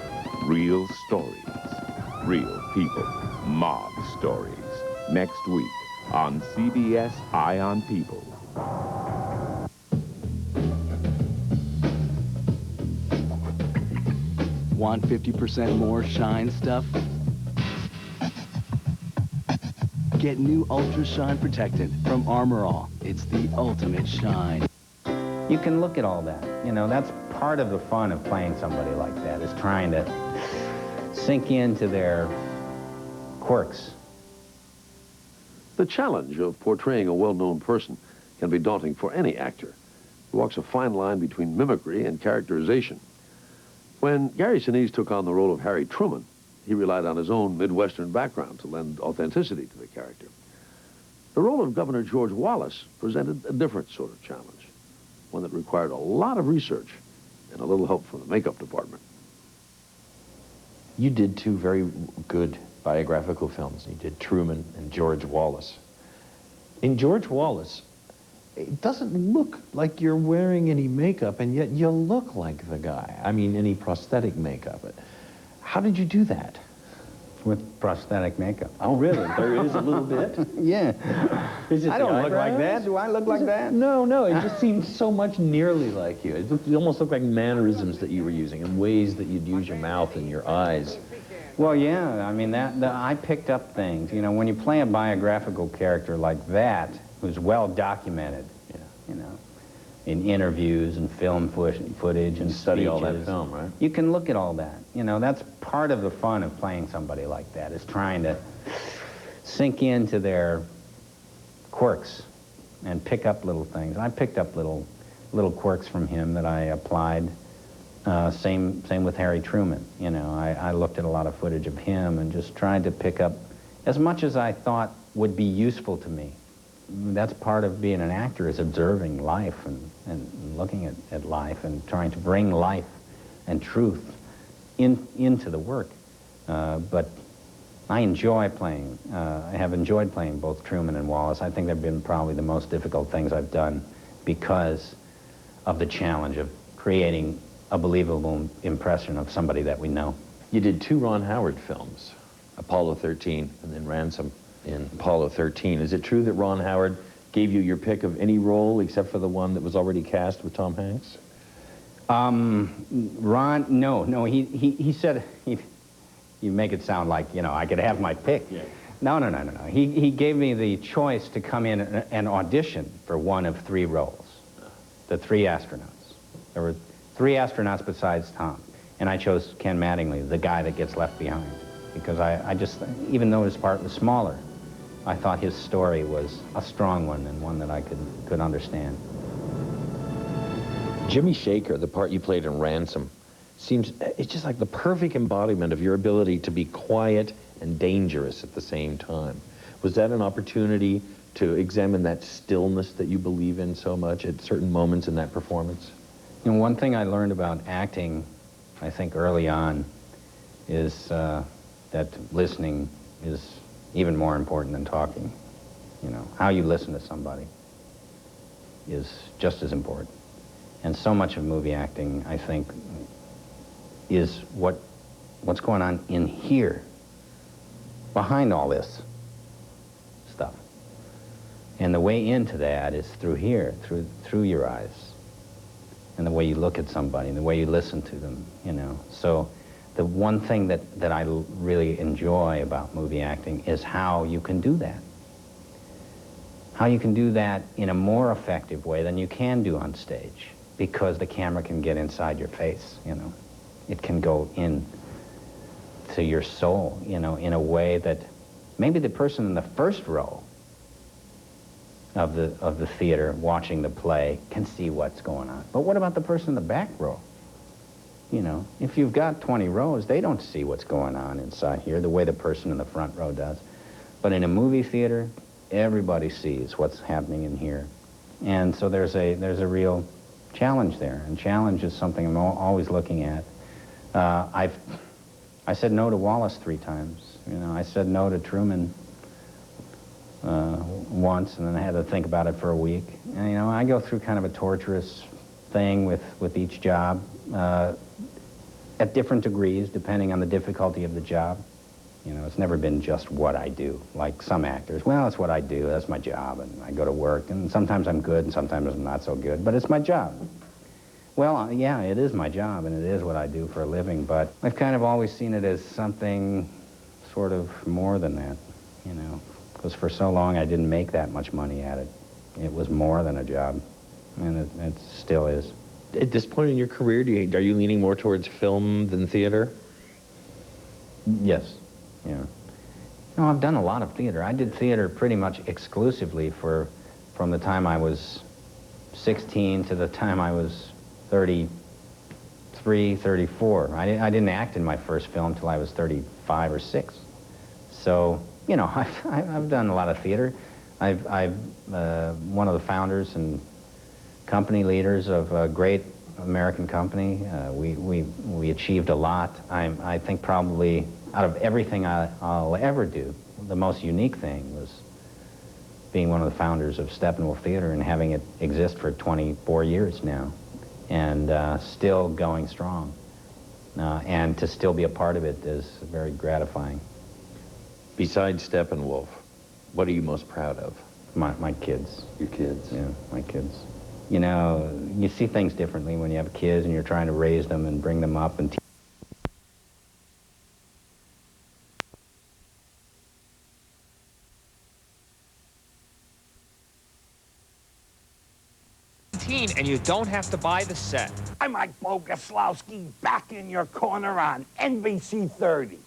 Real stories, real people, mob stories. Next week on CBS Eye on People. Want 50% more shine stuff? Get new Ultra Shine Protectant from Armor All. It's the ultimate shine. You can look at all that. You know, that's part of the fun of playing somebody like that, is trying to sink into their quirks. The challenge of portraying a well-known person can be daunting for any actor who walks a fine line between mimicry and characterization. When Gary Sinise took on the role of Harry Truman, he relied on his own Midwestern background to lend authenticity to the character. The role of Governor George Wallace presented a different sort of challenge, one that required a lot of research and a little help from the makeup department. You did two very good biographical films. You did Truman and George Wallace. In George Wallace, it doesn't look like you're wearing any makeup, and yet you look like the guy. I mean, any prosthetic makeup. How did you do that? With prosthetic makeup. Oh, really? There is a little bit? Yeah. I don't look like eyebrows? that. Do I look like that? No, no. It just seemed so much nearly like you. It almost looked like mannerisms that you were using and ways that you'd use your mouth and your eyes. Well, yeah, I mean, I picked up things. You know, when you play a biographical character like that, who's well documented, you know, in interviews and film footage and study all that speeches, film, right? You can look at all that. You know, that's part of the fun of playing somebody like that, is trying to sink into their quirks and pick up little things. I picked up little quirks from him that I applied. Same with Harry Truman. You know, I looked at a lot of footage of him and just tried to pick up as much as I thought would be useful to me. That's part of being an actor, is observing life and looking at life and trying to bring life and truth into the work. But I enjoy playing, I have enjoyed playing both Truman and Wallace. I think they've been probably the most difficult things I've done because of the challenge of creating a believable impression of somebody that we know. You did two Ron Howard films, Apollo 13 and then Ransom in Apollo 13. Is it true that Ron Howard gave you your pick of any role except for the one that was already cast with Tom Hanks? Ron, no, he said, you make it sound like, you know, I could have my pick. Yeah. No. He gave me the choice to come in and audition for one of 3 roles, the 3 astronauts. There were 3 astronauts besides Tom, and I chose Ken Mattingly, the guy that gets left behind, because I just, even though his part was smaller, I thought his story was a strong one and one that I could understand. Jimmy Shaker, the part you played in Ransom, seems, it's just like the perfect embodiment of your ability to be quiet and dangerous at the same time. Was that an opportunity to examine that stillness that you believe in so much at certain moments in that performance? You know, one thing I learned about acting, I think early on, is that listening is even more important than talking. You know, how you listen to somebody is just as important. And so much of movie acting, I think, is what's going on in here, behind all this stuff. And the way into that is through here, through your eyes, and the way you look at somebody, and the way you listen to them, you know. So the one thing that I really enjoy about movie acting is how you can do that. How you can do that in a more effective way than you can do on stage, because the camera can get inside your face, you know. It can go in to your soul, you know, in a way that maybe the person in the first row of the theater watching the play can see what's going on. But what about the person in the back row? You know, if you've got 20 rows, they don't see what's going on inside here the way the person in the front row does. But in a movie theater, everybody sees what's happening in here. And so there's a real challenge there, and challenge is something I'm always looking at. I said no to Wallace 3 times. You know, I said no to Truman once, and then I had to think about it for a week. And, you know, I go through kind of a torturous thing with each job at different degrees, depending on the difficulty of the job. You know, it's never been just what I do. Like some actors, well, it's what I do, that's my job, and I go to work, and sometimes I'm good, and sometimes I'm not so good, but it's my job. Well, yeah, it is my job, and it is what I do for a living, but I've kind of always seen it as something sort of more than that, you know, because for so long I didn't make that much money at it. It was more than a job, and it still is. At this point in your career, are you leaning more towards film than theater? Yes, yeah. No, I've done a lot of theater. I did theater pretty much exclusively from the time I was 16 to the time I was 33, 34. I didn't act in my first film till I was 35 or 6. So, you know, I've done a lot of theater. I'm one of the founders and company leaders of a great American company. We achieved a lot. I think probably out of everything I'll ever do, the most unique thing was being one of the founders of Steppenwolf Theater and having it exist for 24 years now, and still going strong. And to still be a part of it is very gratifying. Besides Steppenwolf, what are you most proud of? My kids. Your kids? Yeah, my kids. You know, you see things differently when you have kids and you're trying to raise them and bring them up and and you don't have to buy the set. I'm Mike Bogoslowski back in your corner on NBC 30.